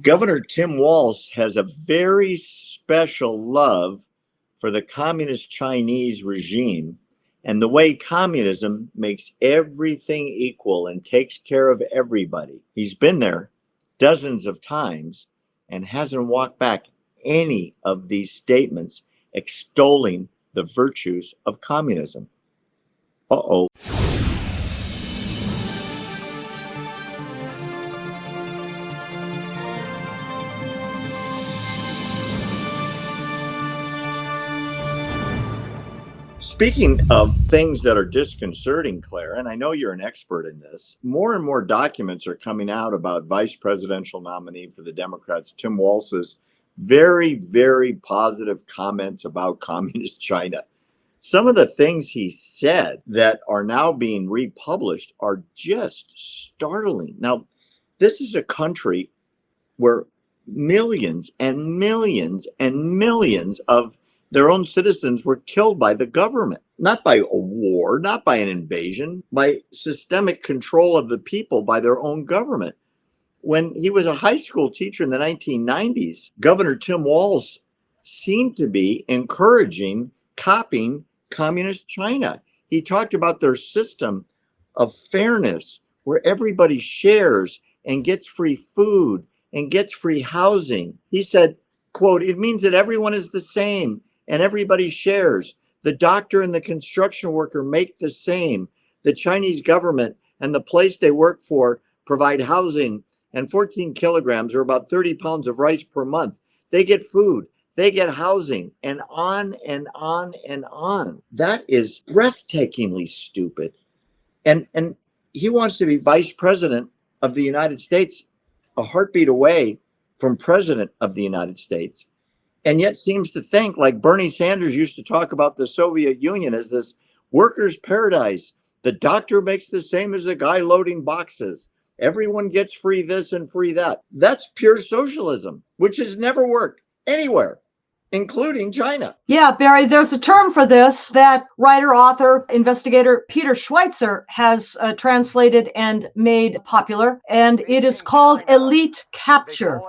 Governor Tim Walz has a very special love for the communist Chinese regime and the way communism makes everything equal and takes care of everybody. He's been there dozens of times and hasn't walked back any of these statements extolling the virtues of communism. Uh-oh. Speaking of things that are disconcerting, Claire, and I know you're an expert in this, more and more documents are coming out about vice presidential nominee for the Democrats, Tim Walz's very, very positive comments about communist China. Some of the things he said that are now being republished are just startling. Now, this is a country where millions and millions and millions of their own citizens were killed by the government, not by a war, not by an invasion, by systemic control of the people by their own government. When he was a high school teacher in the 1990s, Governor Tim Walz seemed to be encouraging copying communist China. He talked about their system of fairness where everybody shares and gets free food and gets free housing. He said, quote, "It means that everyone is the same and everybody shares. The doctor and the construction worker make the same. The Chinese government and the place they work for provide housing and 14 kilograms or about 30 pounds of rice per month. They get food, they get housing, and on and on and on." That is breathtakingly stupid. And he wants to be vice president of the United States, a heartbeat away from president of the United States. And yet seems to think, like Bernie Sanders used to talk about the Soviet Union as this workers' paradise. The doctor makes the same as the guy loading boxes. Everyone gets free this and free that. That's pure socialism, which has never worked anywhere, including China. Yeah, Barry, there's a term for this that writer, author, investigator Peter Schweitzer has translated and made popular, and it is called elite capture.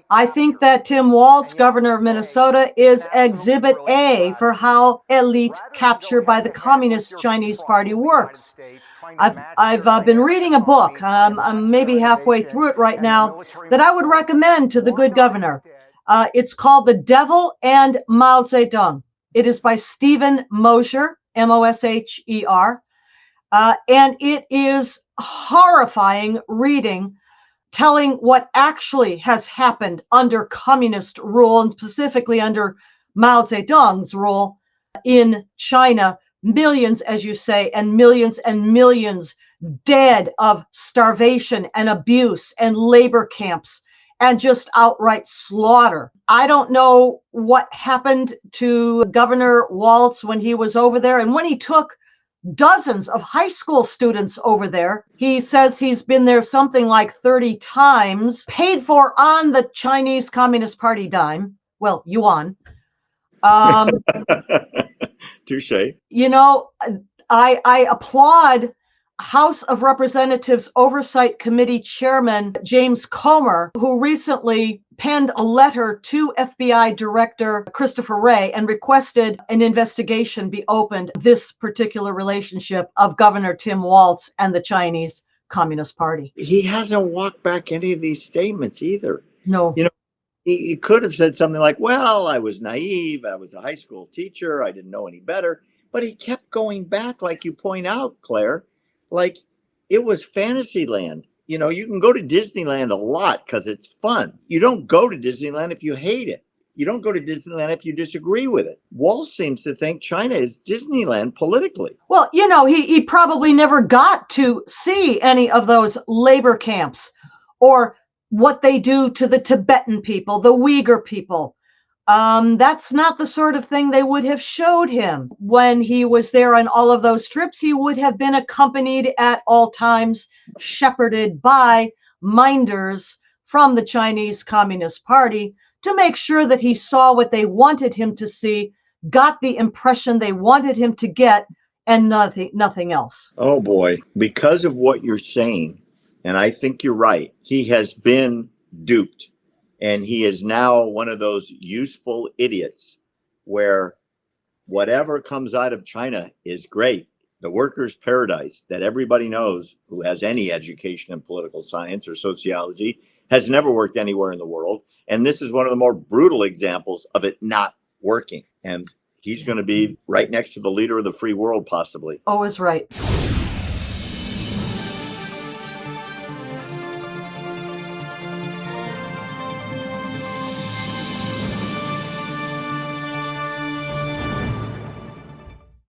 I think that Tim Walz, governor of Minnesota, is exhibit A for how elite capture by the Communist Chinese Party works. I've been reading a book, I'm maybe halfway through it right now, that I would recommend to the good governor. It's called The Devil and Mao Zedong. It is by Stephen Mosher, Mosher, and it is horrifying reading, telling what actually has happened under communist rule, and specifically under Mao Zedong's rule in China. Millions, as you say, and millions dead of starvation and abuse and labor camps and just outright slaughter. I don't know what happened to Governor Walz when he was over there, and when he took dozens of high school students over there. He says he's been there something like 30 times, paid for on the Chinese Communist Party dime. Well, yuan. Touche. You know, I applaud House of Representatives Oversight Committee Chairman James Comer, who recently penned a letter to FBI Director Christopher Wray and requested an investigation be opened this particular relationship of Governor Tim Walz and the Chinese Communist Party. He hasn't walked back any of these statements either. No. You know, he could have said something like, well, I was naive. I was a high school teacher. I didn't know any better. But he kept going back, like you point out, Claire, like it was Fantasyland. You know, you can go to Disneyland a lot because it's fun. You don't go to Disneyland if you hate it. You don't go to Disneyland if you disagree with it. Walz seems to think China is Disneyland politically. Well, you know, he probably never got to see any of those labor camps or what they do to the Tibetan people, the Uyghur people. That's not the sort of thing they would have showed him. When he was there on all of those trips, he would have been accompanied at all times, shepherded by minders from the Chinese Communist Party to make sure that he saw what they wanted him to see, got the impression they wanted him to get, and nothing else. Oh boy, because of what you're saying, and I think you're right, he has been duped. And he is now one of those useful idiots where whatever comes out of China is great. The workers' paradise that everybody knows who has any education in political science or sociology has never worked anywhere in the world. And this is one of the more brutal examples of it not working. And he's going to be right next to the leader of the free world, possibly. Always right.